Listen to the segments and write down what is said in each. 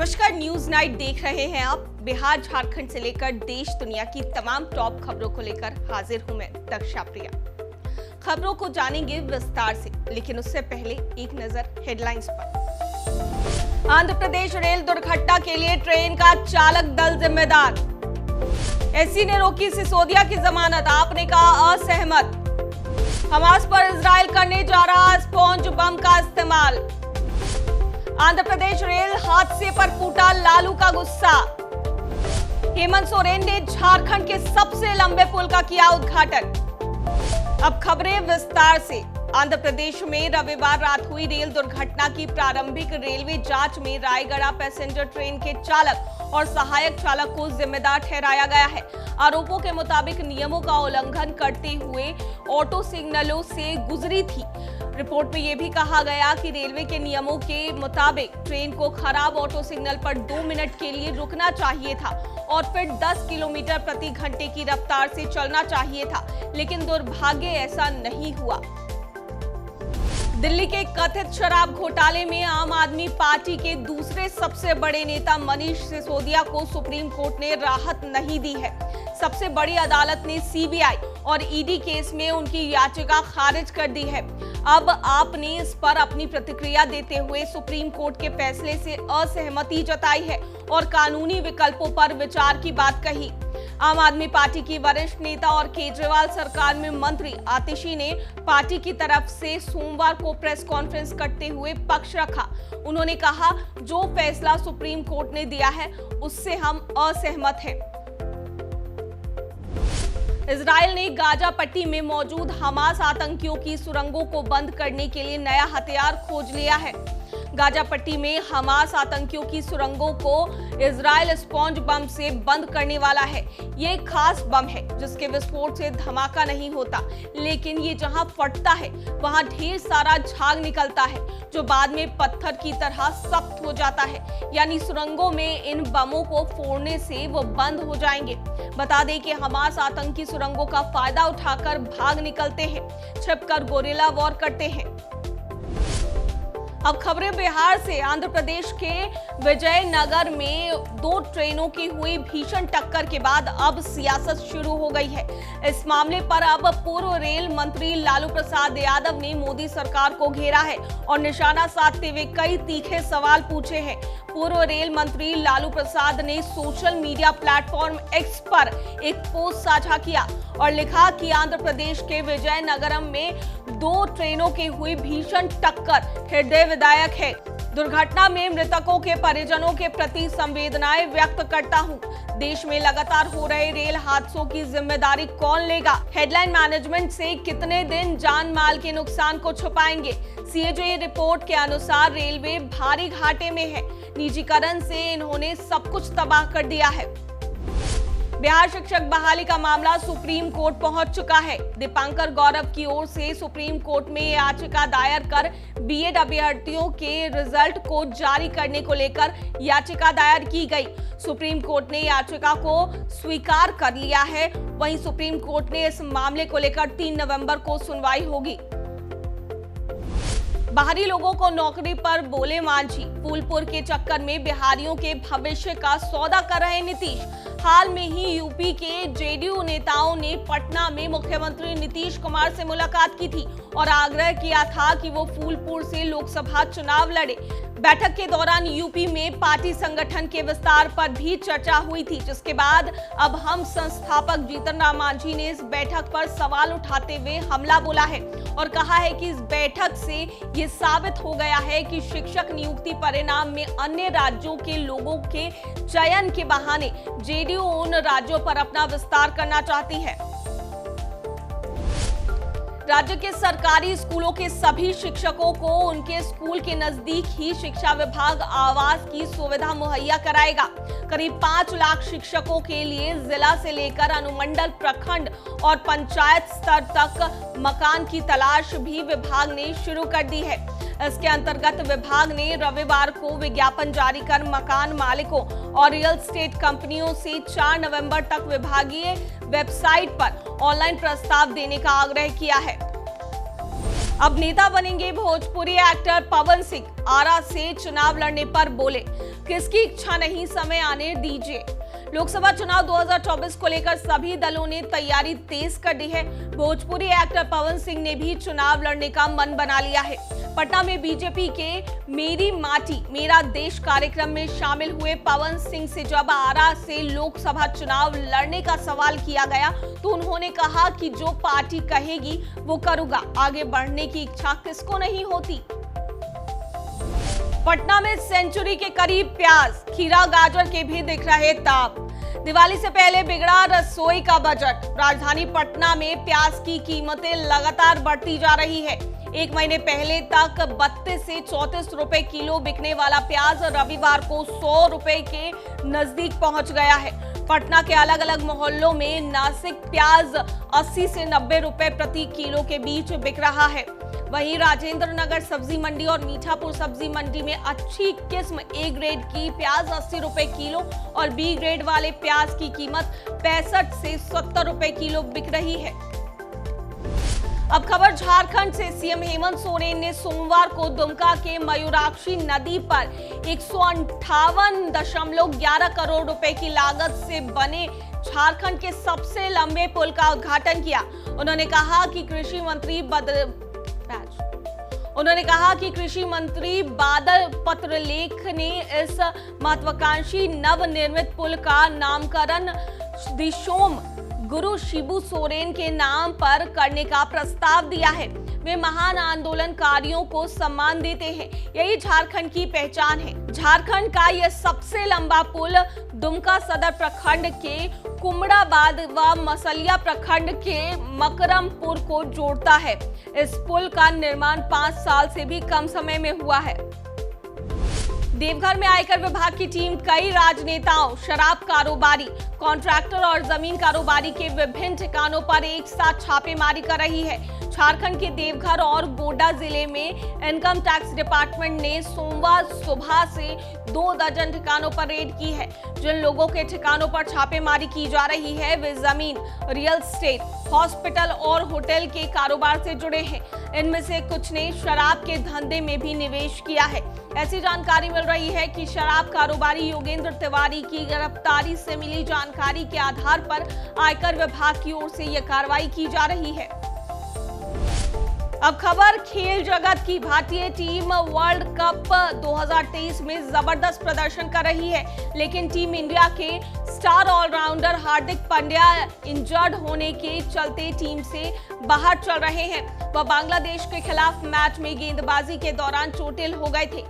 नमस्कार, news night देख रहे हैं आप। बिहार झारखंड से लेकर देश दुनिया की तमाम टॉप खबरों को लेकर हाजिर हूं मैं दक्षा प्रिया। खबरों को जानेंगे विस्तार से, लेकिन उससे पहले एक नजर हेडलाइंस पर। आंध्र प्रदेश रेल दुर्घटना के लिए ट्रेन का चालक दल जिम्मेदार। एससी ने रोकी सिसोदिया की जमानत, आपने कहा असहमत। हमास पर इजराइल करने जा रहा स्पॉन्ज बम का इस्तेमाल। आंध्र प्रदेश रेल हादसे पर फूटा लालू का गुस्सा। हेमंत सोरेन ने झारखंड के सबसे लंबे पुल का किया उद्घाटन। अब खबरें विस्तार से। आंध्र प्रदेश में रविवार रात हुई रेल दुर्घटना की प्रारंभिक रेलवे जांच में रायगढ़ पैसेंजर ट्रेन के चालक और सहायक चालक को जिम्मेदार ठहराया गया है। आरोपों के मुताबिक नियमों का उल्लंघन करते हुए ऑटो सिग्नलों से गुजरी थी। रिपोर्ट में यह भी कहा गया कि रेलवे के नियमों के मुताबिक ट्रेन को खराब ऑटो सिग्नल पर 2 मिनट के लिए रुकना चाहिए था और फिर 10 किलोमीटर प्रति घंटे की रफ्तार से चलना चाहिए था, लेकिन दुर्भाग्य ऐसा नहीं हुआ। दिल्ली के कथित शराब घोटाले में आम आदमी पार्टी के दूसरे सबसे बड़े नेता मनीष सिसोदिया को सुप्रीम कोर्ट ने राहत नहीं दी है। सबसे बड़ी अदालत ने सीबीआई और ईडी केस में उनकी याचिका खारिज कर दी है। अब आपने इस पर अपनी प्रतिक्रिया देते हुए सुप्रीम कोर्ट के फैसले से असहमति जताई है और कानूनी विकल्पों पर विचार की बात कही। आम आदमी पार्टी की वरिष्ठ नेता और केजरीवाल सरकार में मंत्री आतिशी ने पार्टी की तरफ से सोमवार को प्रेस कॉन्फ्रेंस करते हुए पक्ष रखा। उन्होंने कहा, जो फैसला सुप्रीम कोर्ट ने दिया है उससे हम असहमत हैं। इजराइल ने गाजा पट्टी में मौजूद हमास आतंकियों की सुरंगों को बंद करने के लिए नया हथियार खोज लिया है। गाजा पट्टी में हमास आतंकियों की सुरंगों को इजराइल स्पॉन्ज बम से बंद करने वाला है। ये एक खास बम है जिसके विस्फोट से धमाका नहीं होता, लेकिन ये जहां फटता है वहां ढेर सारा झाग निकलता है जो बाद में पत्थर की तरह सख्त हो जाता है। यानी सुरंगों में इन बमों को फोड़ने से वो बंद हो जाएंगे। बता दें कि हमास आतंकी सुरंगों का फायदा उठाकर भाग निकलते हैं, छिपकर गोरिल्ला वॉर करते हैं। अब खबरें बिहार से। आंध्र प्रदेश के विजयनगर में 2 ट्रेनों की हुई भीषण टक्कर के बाद अब सियासत शुरू हो गई है। इस मामले पर अब पूर्व रेल मंत्री लालू प्रसाद यादव ने मोदी सरकार को घेरा है और निशाना साधते हुए कई तीखे सवाल पूछे हैं। पूर्व रेल मंत्री लालू प्रसाद ने सोशल मीडिया प्लेटफॉर्म एक्स पर एक पोस्ट साझा किया और लिखा कि आंध्र प्रदेश के विजयनगरम में 2 ट्रेनों की हुई भीषण टक्कर हृदय विदायक है। दुर्घटना में मृतकों के परिजनों के प्रति संवेदनाएं व्यक्त करता हूं। देश में लगातार हो रहे रेल हादसों की जिम्मेदारी कौन लेगा? हेडलाइन मैनेजमेंट से कितने दिन जान माल के नुकसान को छुपाएंगे? सीएजी रिपोर्ट के अनुसार रेलवे भारी घाटे में है। निजीकरण से इन्होंने सब कुछ तबाह कर दिया है। बिहार शिक्षक बहाली का मामला सुप्रीम कोर्ट पहुंच चुका है। दीपांकर गौरव की ओर से सुप्रीम कोर्ट में याचिका दायर कर बीएड अभ्यर्थियों के रिजल्ट को जारी करने को लेकर याचिका दायर की गई। सुप्रीम कोर्ट ने याचिका को स्वीकार कर लिया है। वहीं सुप्रीम कोर्ट ने इस मामले को लेकर 3 नवंबर को सुनवाई होगी। बाहरी लोगों को नौकरी पर बोले मांझी। फूलपुर के चक्कर में बिहारियों के भविष्य का सौदा कर रहे नीतीश। हाल में ही यूपी के जेडीयू नेताओं ने पटना में मुख्यमंत्री नीतीश कुमार से मुलाकात की थी और आग्रह किया था कि वो फूलपुर से लोकसभा चुनाव लड़े। बैठक के दौरान यूपी में पार्टी संगठन के विस्तार पर भी चर्चा हुई थी, जिसके बाद अब हम संस्थापक जीतन राम मांझी ने इस बैठक पर सवाल उठाते हुए हमला बोला है और कहा है कि इस बैठक से ये साबित हो गया है कि शिक्षक नियुक्ति परिणाम में अन्य राज्यों के लोगों के चयन के बहाने जेडीयू उन राज्यों पर अपना विस्तार करना चाहती है। राज्य के सरकारी स्कूलों के सभी शिक्षकों को उनके स्कूल के नजदीक ही शिक्षा विभाग आवास की सुविधा मुहैया कराएगा। करीब 5 लाख शिक्षकों के लिए जिला से लेकर अनुमंडल, प्रखंड और पंचायत स्तर तक मकान की तलाश भी विभाग ने शुरू कर दी है। इसके अंतर्गत विभाग ने रविवार को विज्ञापन जारी कर मकान मालिकों और रियल एस्टेट कंपनियों से 4 नवंबर तक विभागीय वेबसाइट पर ऑनलाइन प्रस्ताव देने का आग्रह किया है। अब नेता बनेंगे। भोजपुरी एक्टर पवन सिंह आरा से चुनाव लड़ने पर बोले। किसकी इच्छा नहीं, समय आने दीजिए। लोकसभा चुनाव 2024 को लेकर सभी दलों ने तैयारी तेज कर दी है। भोजपुरी एक्टर पवन सिंह ने भी चुनाव लड़ने का मन बना लिया है। पटना में बीजेपी के मेरी माटी मेरा देश कार्यक्रम में शामिल हुए पवन सिंह से जब आरा से लोकसभा चुनाव लड़ने का सवाल किया गया तो उन्होंने कहा कि जो पार्टी कहेगी वो करूंगा, आगे बढ़ने की इच्छा किसको नहीं होती। पटना में सेंचुरी के करीब प्याज, खीरा, गाजर के भी दिख रहे ताप। दिवाली से पहले बिगड़ा रसोई का बजट। राजधानी पटना में प्याज की कीमतें लगातार बढ़ती जा रही है। एक महीने पहले तक 32 से 34 रुपए किलो बिकने वाला प्याज रविवार को 100 रुपए के नजदीक पहुंच गया है। पटना के अलग अलग मोहल्लों में नासिक प्याज 80 से 90 रुपए प्रति किलो के बीच बिक रहा है। वहीं राजेंद्र नगर सब्जी मंडी और मीठापुर सब्जी मंडी में अच्छी किस्म ए ग्रेड की प्याज 80 रुपए किलो और बी ग्रेड वाले प्याज की कीमत 65 से 70 रुपए किलो बिक रही है। अब खबर झारखंड से। सीएम हेमंत सोरेन ने सोमवार को दुमका के मयूराक्षी नदी पर 158.11 करोड़ रुपए की लागत से बने झारखंड के सबसे लंबे पुल का उद्घाटन किया। उन्होंने कहा कि कृषि मंत्री बादल पत्रलेख ने इस महत्वाकांक्षी नवनिर्मित पुल का नामकरण दिशोम गुरु शिबू सोरेन के नाम पर करने का प्रस्ताव दिया है। वे महान आंदोलनकारियों को सम्मान देते हैं, यही झारखंड की पहचान है। झारखंड का यह सबसे लंबा पुल दुमका सदर प्रखंड के कुमड़ाबाद व मसलिया प्रखंड के मकरमपुर को जोड़ता है। इस पुल का निर्माण 5 साल से भी कम समय में हुआ है। देवघर में आयकर विभाग की टीम कई राजनेताओं, शराब कारोबारी, कॉन्ट्रैक्टर और जमीन कारोबारी के विभिन्न ठिकानों पर एक साथ छापेमारी कर रही है। झारखंड के देवघर और गोड्डा जिले में इनकम टैक्स डिपार्टमेंट ने सोमवार सुबह से 2 दर्जन ठिकानों पर रेड की है। जिन लोगों के ठिकानों पर छापेमारी की जा रही है वे जमीन, रियल एस्टेट, हॉस्पिटल और होटल के कारोबार से जुड़े हैं। इनमें से कुछ ने शराब के धंधे में भी निवेश किया है। ऐसी जानकारी मिल रही है कि शराब कारोबारी योगेंद्र तिवारी की गिरफ्तारी से मिली जानकारी के आधार पर आयकर विभाग की ओर से यह कार्रवाई की जा रही है। अब खबर खेल जगत की। भारतीय टीम वर्ल्ड कप 2023 में जबरदस्त प्रदर्शन कर रही है, लेकिन टीम इंडिया के star allrounder Hardik Pandya injured होने के चलते टीम से बाहर चल रहे हैं। वह बांग्लादेश के खिलाफ मैच में गेंदबाजी के दौरान चोटिल हो गए थे।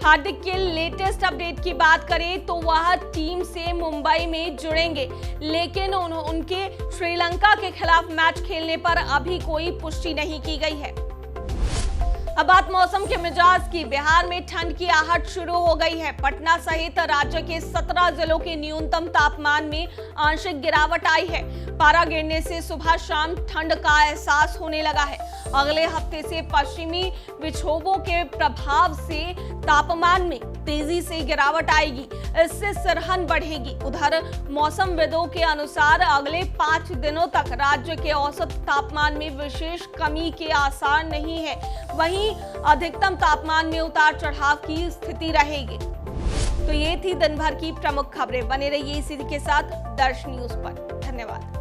हार्दिक के लेटेस्ट अपडेट की बात करें तो वह टीम से मुंबई में जुड़ेंगे, लेकिन उनके श्रीलंका के खिलाफ मैच खेलने पर अभी कोई पुष्टि नहीं की गई है। अब बात मौसम के मिजाज की। बिहार में ठंड की आहट शुरू हो गई है। पटना सहित राज्य के 17 जिलों के न्यूनतम तापमान में आंशिक गिरावट आई है। पारा गिरने से सुबह शाम ठंड का एहसास होने लगा है। अगले हफ्ते से पश्चिमी विक्षोभों के प्रभाव से तापमान में तेजी से गिरावट आएगी, इससे सिरहन बढ़ेगी। उधर मौसमविदों के अनुसार अगले 5 दिनों तक राज्य के औसत तापमान में विशेष कमी के आसार नहीं है। वहीं अधिकतम तापमान में उतार चढ़ाव की स्थिति रहेगी। तो ये थी दिन भर की प्रमुख खबरें। बने रहिए इसी के साथ दर्श न्यूज पर। धन्यवाद।